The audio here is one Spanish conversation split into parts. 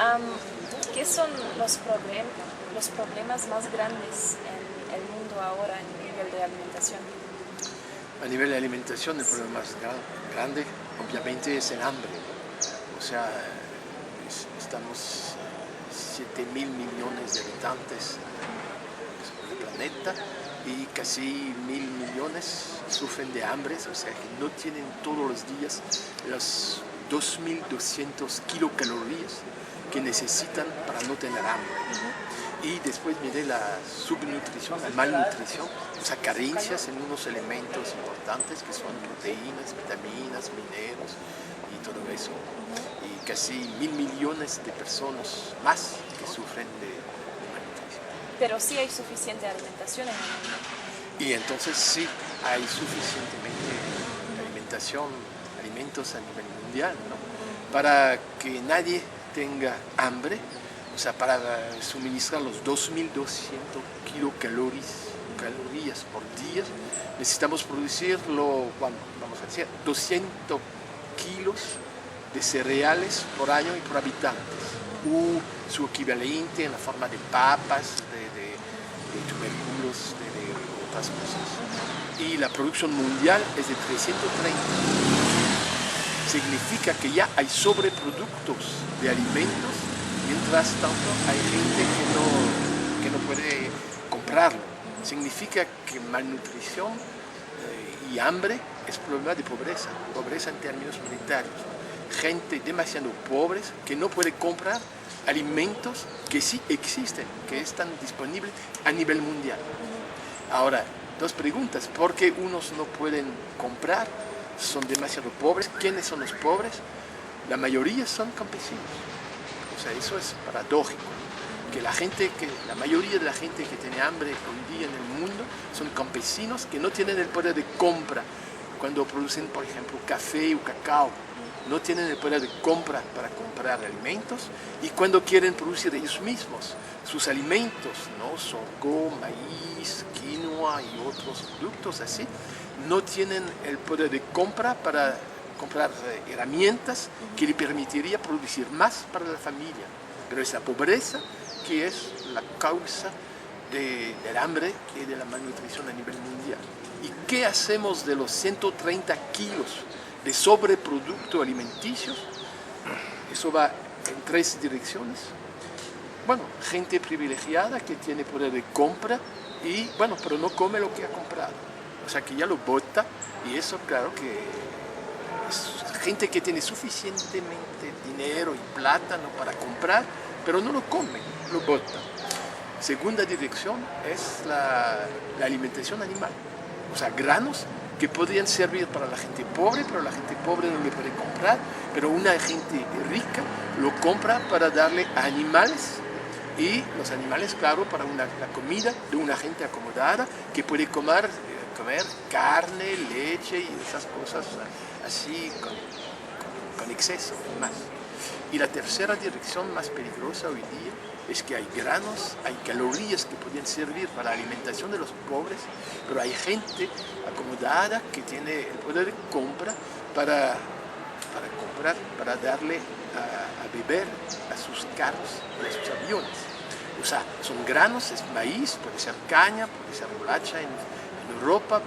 Am, ¿Qué son los problemas más grandes en el mundo ahora en nivel de alimentación? A nivel de alimentación, el problema más grande, obviamente, es el hambre. O sea, estamos 7.000 millones de habitantes sobre el planeta y casi 1.000 millones sufren de hambre, o sea, que no tienen todos los días las 2.200 kilocalorías que necesitan para no tener hambre. Y después viene la subnutrición, la malnutrición, o sea, carencias en unos elementos importantes que son proteínas, vitaminas, minerales y todo eso. Y casi 1.000 millones de personas más que sufren de malnutrición. Pero sí hay suficiente alimentación en el mundo. Y entonces sí hay suficientemente alimentos a nivel mundial, ¿no? Para que nadie tenga hambre. O sea, para suministrar los 2.200 kilocalorías por día, necesitamos producirlo, bueno, vamos a decir, 200 kilos de cereales por año y por habitantes, o su equivalente en la forma de papas, de tubérculos, de otras cosas. Y la producción mundial es de 330. Significa que ya hay sobreproductos de alimentos. Mientras tanto, hay gente que no puede comprarlo. Significa que malnutrición y hambre es problema de pobreza en términos monetarios. Gente demasiado pobre que no puede comprar alimentos que sí existen, que están disponibles a nivel mundial. Ahora, dos preguntas. ¿Por qué unos no pueden comprar? Son demasiado pobres. ¿Quiénes son los pobres? La mayoría son campesinos. O sea, eso es paradójico, que la mayoría de la gente que tiene hambre hoy día en el mundo son campesinos que no tienen el poder de compra. Cuando producen, por ejemplo, café o cacao, no tienen el poder de compra para comprar alimentos, y cuando quieren producir ellos mismos sus alimentos, ¿no? Sorgo, maíz, quinoa y otros productos así, no tienen el poder de compra para comprar herramientas que le permitiría producir más para la familia. Pero es la pobreza que es la causa del hambre y de la malnutrición a nivel mundial. ¿Y qué hacemos de los 130 kilos de sobreproducto alimenticios? Eso va en tres direcciones. Bueno, gente privilegiada que tiene poder de compra y, bueno, pero no come lo que ha comprado. O sea, que ya lo bota, y eso, claro que gente que tiene suficientemente dinero y plata, ¿no?, para comprar, pero no lo come, lo bota. Segunda dirección es la alimentación animal. O sea, granos que podrían servir para la gente pobre, pero la gente pobre no le puede comprar, pero una gente rica lo compra para darle a animales, y los animales, claro, para la comida de una gente acomodada que puede comer carne, leche y esas cosas así con exceso y más. Y la tercera dirección más peligrosa hoy día es que hay granos, hay calorías que podrían servir para la alimentación de los pobres, pero hay gente acomodada que tiene el poder de compra para comprar, para darle a beber a sus carros y a sus aviones. O sea, son granos, es maíz, puede ser caña, puede ser remolacha en Europa,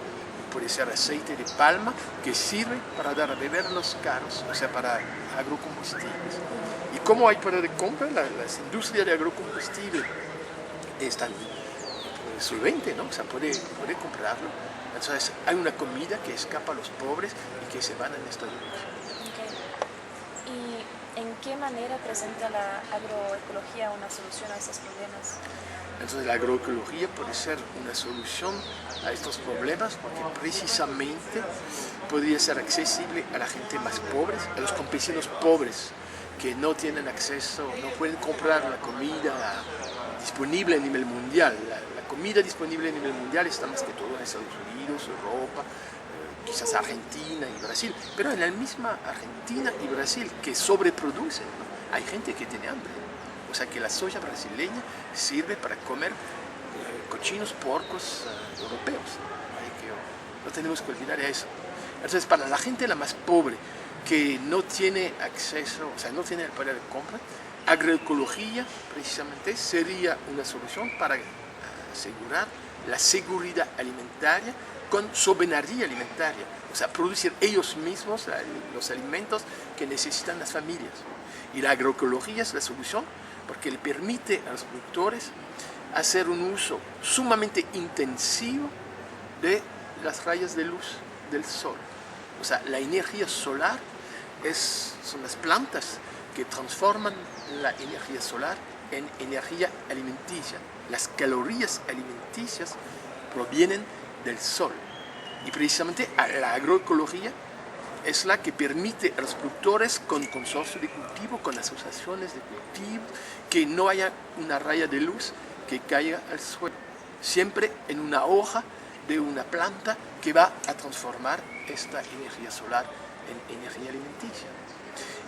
puede ser aceite de palma, que sirve para dar a beber a los carros, o sea, para agrocombustibles. ¿Y cómo hay poder de compra? Las industrias de agrocombustible están solventes, ¿no? O sea, puede comprarlo. Entonces, hay una comida que escapa a los pobres y que se van en esta dirección. Okay. ¿Y en qué manera presenta la agroecología una solución a estos problemas? Entonces, la agroecología puede ser una solución a estos problemas porque precisamente podría ser accesible a la gente más pobre, a los campesinos pobres que no tienen acceso, no pueden comprar la comida disponible a nivel mundial. La comida disponible a nivel mundial está más que todo en Estados Unidos, Europa, quizás Argentina y Brasil, pero en la misma Argentina y Brasil que sobreproducen, ¿no?, hay gente que tiene hambre. O sea que la soya brasileña sirve para comer cochinos porcos europeos. No tenemos que olvidar eso. Entonces, para la gente la más pobre que no tiene acceso, o sea, no tiene el poder de compra, agroecología precisamente sería una solución para asegurar la seguridad alimentaria con soberanía alimentaria, o sea, producir ellos mismos los alimentos que necesitan las familias. Y la agroecología es la solución porque le permite a los productores hacer un uso sumamente intensivo de las rayas de luz del sol. O sea, la energía solar son las plantas que transforman la energía solar en energía alimenticia. Las calorías alimenticias provienen del sol. Y precisamente la agroecología es la que permite a los productores con consorcio de cultivo, con asociaciones de cultivo, que no haya una raya de luz que caiga al suelo. Siempre en una hoja de una planta que va a transformar esta energía solar en energía alimenticia.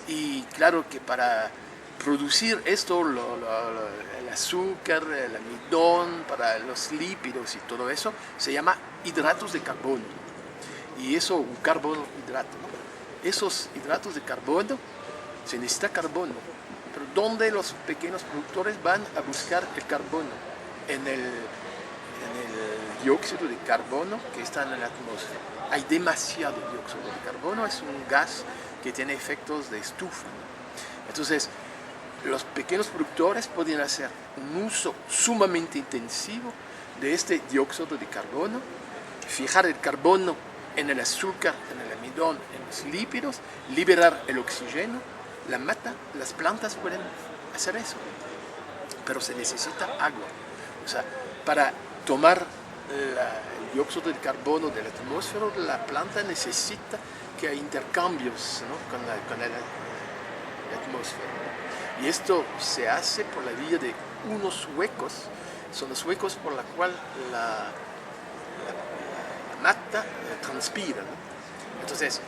Y claro que para producir esto, el azúcar, el almidón, para los lípidos y todo eso, se llama hidratos de carbono. Y eso, un carbono hidrato, ¿no? Esos hidratos de carbono, se necesita carbono. Pero ¿dónde los pequeños productores van a buscar el carbono? En el dióxido de carbono que está en la atmósfera. Hay demasiado dióxido de carbono, es un gas que tiene efectos de estufa, ¿no? Entonces, los pequeños productores podrían hacer un uso sumamente intensivo de este dióxido de carbono, fijar el carbono en el azúcar, en el almidón, en los lípidos, liberar el oxígeno, la mata, las plantas pueden hacer eso, pero se necesita agua. O sea, para tomar el dióxido de carbono de la atmósfera, la planta necesita que haya intercambios, ¿no? con la atmósfera. Y esto se hace por la vía de unos huecos, son los huecos por los cuales la mata transpira, ¿no? Entonces,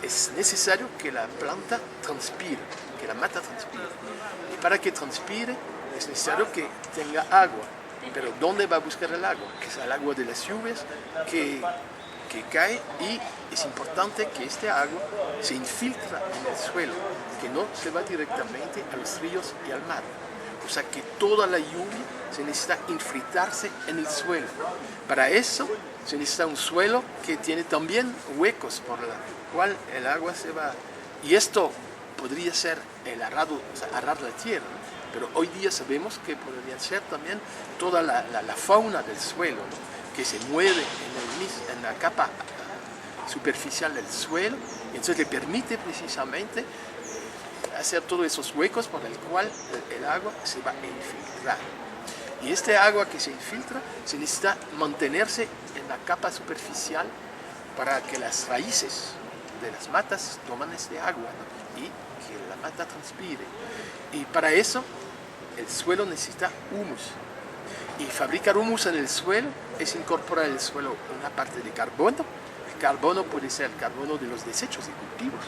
es necesario que la planta transpire, que la mata transpire. Y para que transpire es necesario que tenga agua. Pero ¿dónde va a buscar el agua? Que es el agua de las lluvias que cae, y es importante que este agua se infiltra en el suelo, que no se va directamente a los ríos y al mar. O sea que toda la lluvia se necesita infiltrarse en el suelo. Para eso se necesita un suelo que tiene también huecos por el cual el agua se va. Y esto podría ser el arado, o sea, arar la tierra, ¿no? Pero hoy día sabemos que podría ser también toda la fauna del suelo, ¿no? Que se mueve en la capa superficial del suelo, y entonces le permite precisamente hacer todos esos huecos por el cual el agua se va a infiltrar. Y este agua que se infiltra se necesita mantenerse en la capa superficial para que las raíces de las matas tomen este agua, ¿no? Y que la mata transpire. Y para eso el suelo necesita humus. Y fabricar humus en el suelo es incorporar al suelo una parte de carbono. El carbono puede ser el carbono de los desechos de cultivos.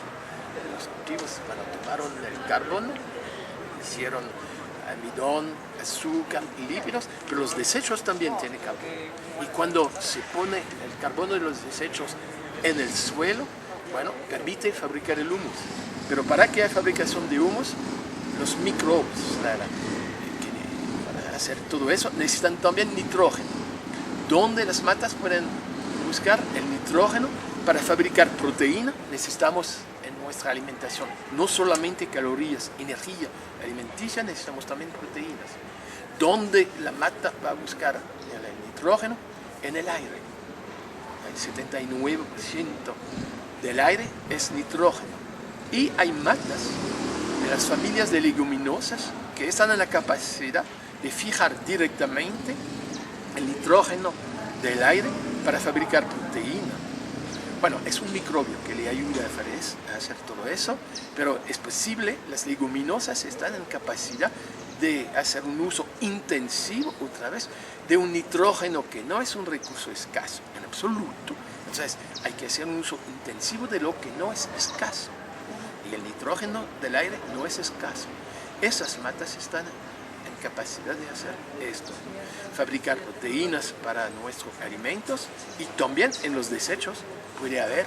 Los cultivos, bueno, tomaron el carbono, hicieron almidón, azúcar, lípidos, pero los desechos también tienen carbono. Y cuando se pone el carbono de los desechos en el suelo, bueno, permite fabricar el humus. Pero para que haya fabricación de humus, los microbios, para hacer todo eso, necesitan también nitrógeno. ¿Dónde las matas pueden buscar el nitrógeno? Para fabricar proteína necesitamos en nuestra alimentación no solamente calorías, energía alimenticia, necesitamos también proteínas. ¿Dónde la mata va a buscar el nitrógeno? En el aire. El 79% del aire es nitrógeno. Y hay matas de las familias de leguminosas que están en la capacidad de fijar directamente el nitrógeno del aire para fabricar proteína. Bueno, es un microbio que le ayuda a hacer todo eso, pero es posible, las leguminosas están en capacidad de hacer un uso intensivo, otra vez, de un nitrógeno que no es un recurso escaso en absoluto. Entonces hay que hacer un uso intensivo de lo que no es escaso. Y el nitrógeno del aire no es escaso. Esas matas están en capacidad de hacer esto, fabricar proteínas para nuestros alimentos, y también en los desechos puede haber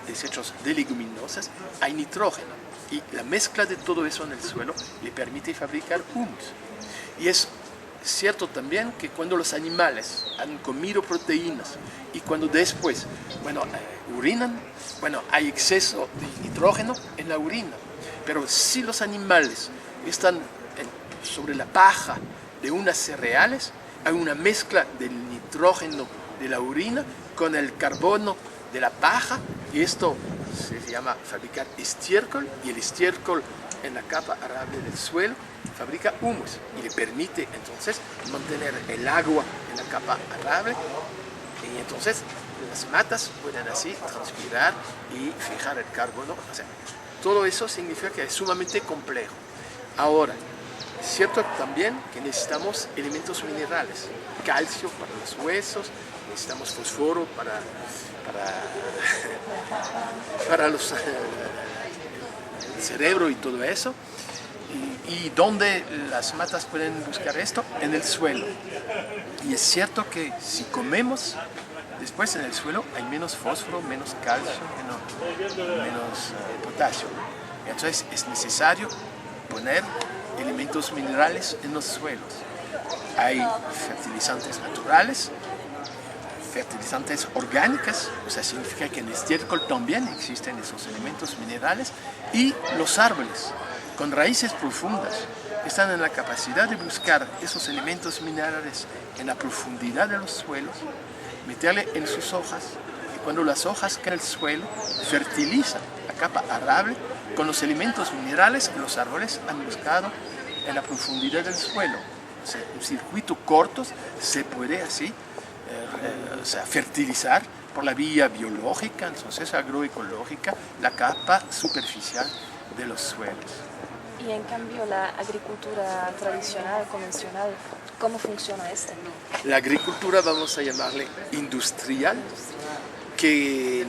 desechos de leguminosas, hay nitrógeno. Y la mezcla de todo eso en el suelo le permite fabricar humus. Y es cierto también que cuando los animales han comido proteínas y cuando después, urinan, hay exceso de nitrógeno en la orina. Pero si los animales están sobre la paja de unas cereales, hay una mezcla del nitrógeno de la orina con el carbono de la paja, y esto se llama fabricar estiércol, y el estiércol en la capa arable del suelo fabrica humus y le permite entonces mantener el agua en la capa arable, y entonces las matas pueden así transpirar y fijar el carbono. O sea, todo eso significa que es sumamente complejo. Ahora, es cierto también que necesitamos elementos minerales, calcio para los huesos, necesitamos fósforo para el cerebro y todo eso. ¿Y dónde las matas pueden buscar esto? En el suelo. Y es cierto que si comemos, después en el suelo hay menos fósforo, menos calcio, menos potasio. Entonces es necesario poner elementos minerales en los suelos. Hay fertilizantes naturales, fertilizantes orgánicos, o sea, significa que en el estiércol también existen esos elementos minerales, y los árboles con raíces profundas están en la capacidad de buscar esos elementos minerales en la profundidad de los suelos, meterle en sus hojas, y cuando las hojas caen al suelo, fertilizan la capa arable con los elementos minerales que los árboles han buscado en la profundidad del suelo. O sea, un circuito corto se puede así fertilizar por la vía biológica, entonces agroecológica, la capa superficial de los suelos. Y en cambio la agricultura tradicional, convencional, ¿cómo funciona esta? La agricultura, vamos a llamarle industrial, que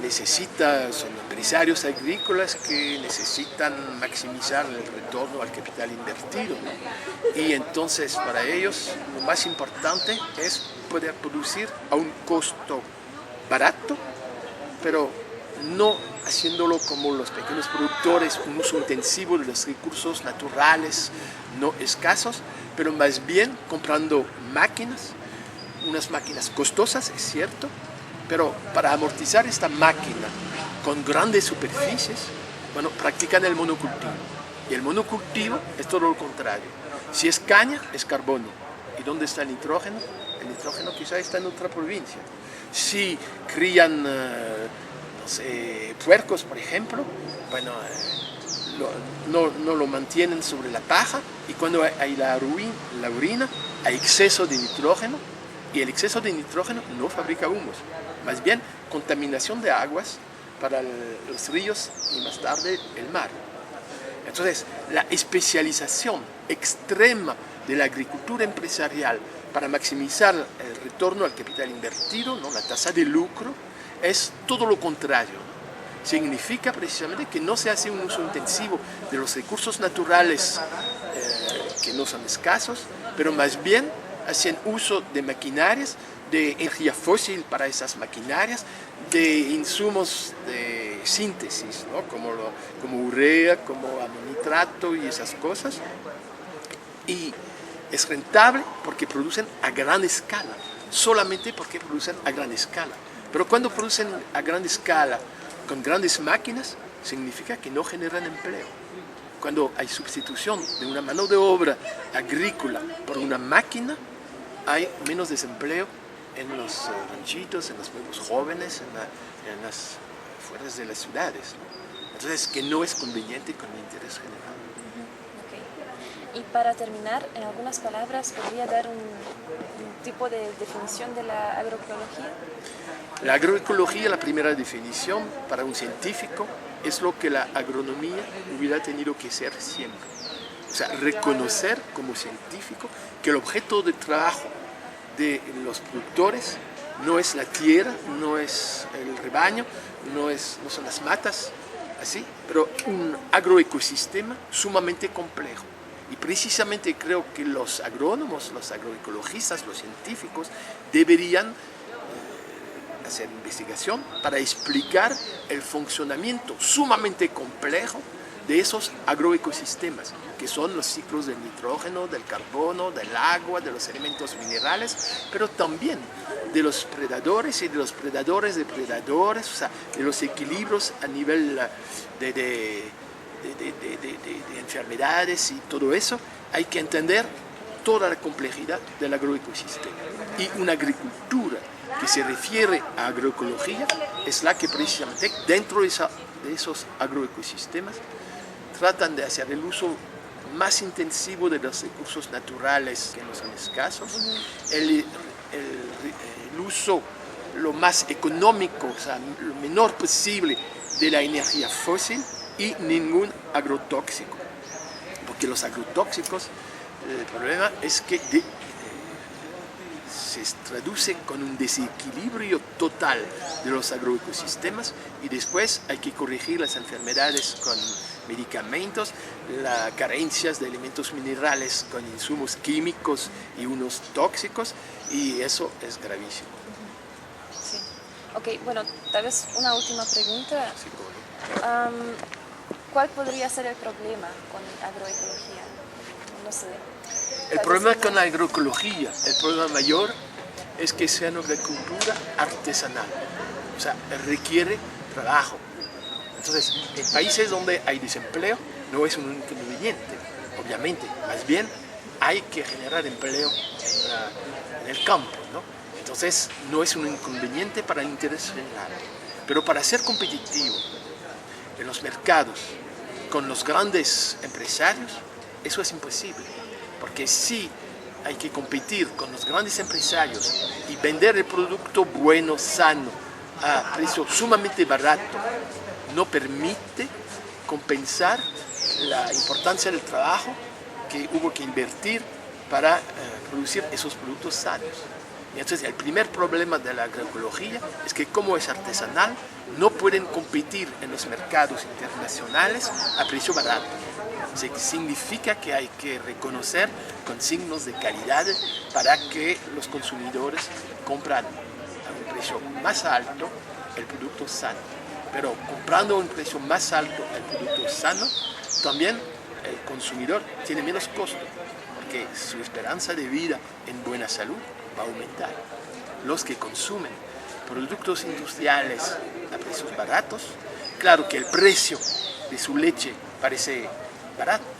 son empresarios agrícolas que necesitan maximizar el retorno al capital invertido, ¿no? Y entonces para ellos lo más importante es poder producir a un costo barato, pero no haciéndolo como los pequeños productores, un uso intensivo de los recursos naturales no escasos, pero más bien comprando máquinas, unas máquinas costosas, es cierto, pero para amortizar esta máquina con grandes superficies, practican el monocultivo. Y el monocultivo es todo lo contrario. Si es caña, es carbono. ¿Y dónde está el nitrógeno? El nitrógeno quizá está en otra provincia. Si crían puercos, por ejemplo, no lo mantienen sobre la paja, y cuando hay la orina, hay exceso de nitrógeno, y el exceso de nitrógeno no fabrica humus, más bien contaminación de aguas para los ríos y más tarde el mar. Entonces, la especialización extrema de la agricultura empresarial para maximizar el retorno al capital invertido, ¿no? La tasa de lucro, es todo lo contrario, ¿no? Significa precisamente que no se hace un uso intensivo de los recursos naturales que no son escasos, pero más bien hacen uso de maquinarias, de energía fósil para esas maquinarias, de insumos de síntesis, ¿no? como urea, como amonitrato y esas cosas. Y es rentable porque producen a gran escala, solamente porque producen a gran escala. Pero cuando producen a gran escala con grandes máquinas, significa que no generan empleo. Cuando hay sustitución de una mano de obra agrícola por una máquina, hay menos desempleo en los ranchitos, en los pueblos jóvenes, en las afueras de las ciudades, ¿no? Entonces, que no es conveniente con el interés general. Okay. Y para terminar, en algunas palabras, ¿podría dar un tipo de definición de la agroecología? La agroecología, la primera definición para un científico, es lo que la agronomía hubiera tenido que ser siempre. O sea, reconocer como científico que el objeto de trabajo de los productores no es la tierra, no es el rebaño, no son las matas, así, pero un agroecosistema sumamente complejo. Y precisamente creo que los agrónomos, los agroecologistas, los científicos deberían hacer investigación para explicar el funcionamiento sumamente complejo de esos agroecosistemas, que son los ciclos del nitrógeno, del carbono, del agua, de los elementos minerales, pero también de los predadores y de los predadores de predadores, o sea, de los equilibrios a nivel de enfermedades y todo eso. Hay que entender toda la complejidad del agroecosistema. Y una agricultura que se refiere a agroecología es la que precisamente dentro de esos agroecosistemas tratan de hacer el uso más intensivo de los recursos naturales que no son escasos, el uso lo más económico, o sea, lo menor posible de la energía fósil y ningún agrotóxico. Porque los agrotóxicos, el problema es que se traduce con un desequilibrio total de los agroecosistemas y después hay que corregir las enfermedades con medicamentos, las carencias de elementos minerales con insumos químicos y unos tóxicos, y eso es gravísimo. Sí. Ok, bueno, tal vez una última pregunta. Sí, ¿cómo no? ¿Cuál podría ser el problema con agroecología? No sé. El problema con la agroecología, el problema mayor es que sea una agricultura artesanal, o sea, requiere trabajo. Entonces, en países donde hay desempleo no es un inconveniente, obviamente, más bien hay que generar empleo en el campo, ¿no? Entonces, no es un inconveniente para el interés general, pero para ser competitivo en los mercados con los grandes empresarios, eso es imposible, porque si hay que competir con los grandes empresarios y vender el producto bueno, sano, a precio sumamente barato, no permite compensar la importancia del trabajo que hubo que invertir para producir esos productos sanos. Y entonces el primer problema de la agroecología es que como es artesanal, no pueden competir en los mercados internacionales a precio barato. Significa que hay que reconocer con signos de calidad para que los consumidores compran a un precio más alto el producto sano. Pero comprando a un precio más alto el producto sano, también el consumidor tiene menos costo, porque su esperanza de vida en buena salud va a aumentar. Los que consumen productos industriales a precios baratos, claro que el precio de su leche parece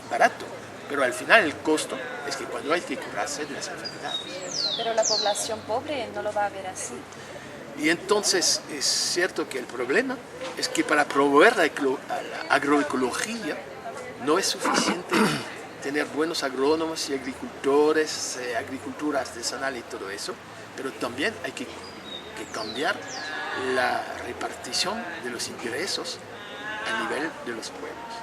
barato, pero al final el costo es que cuando hay que curarse de las enfermedades. Pero la población pobre no lo va a ver así. Y entonces es cierto que el problema es que para promover la agroecología no es suficiente tener buenos agrónomos y agricultores, agricultura artesanal y todo eso, pero también hay que cambiar la repartición de los ingresos a nivel de los pueblos.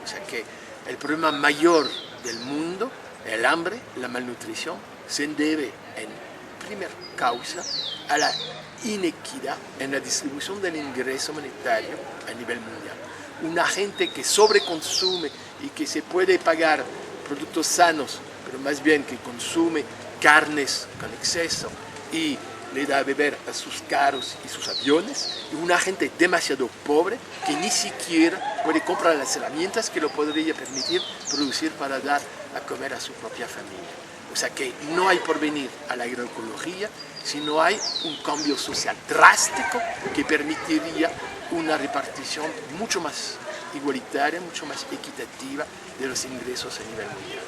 O sea que el problema mayor del mundo, el hambre, la malnutrición, se debe en primera causa a la inequidad en la distribución del ingreso monetario a nivel mundial. Una gente que sobreconsume y que se puede pagar productos sanos, pero más bien que consume carnes con exceso y le da a beber a sus carros y sus aviones, y una gente demasiado pobre que ni siquiera puede comprar las herramientas que lo podría permitir producir para dar a comer a su propia familia. O sea que no hay porvenir a la agroecología si no hay un cambio social drástico que permitiría una repartición mucho más igualitaria, mucho más equitativa de los ingresos a nivel mundial.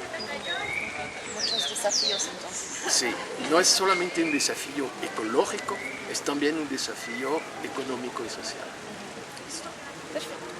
Muchos desafíos entonces. Sí, no es solamente un desafío ecológico, es también un desafío económico y social. Perfecto.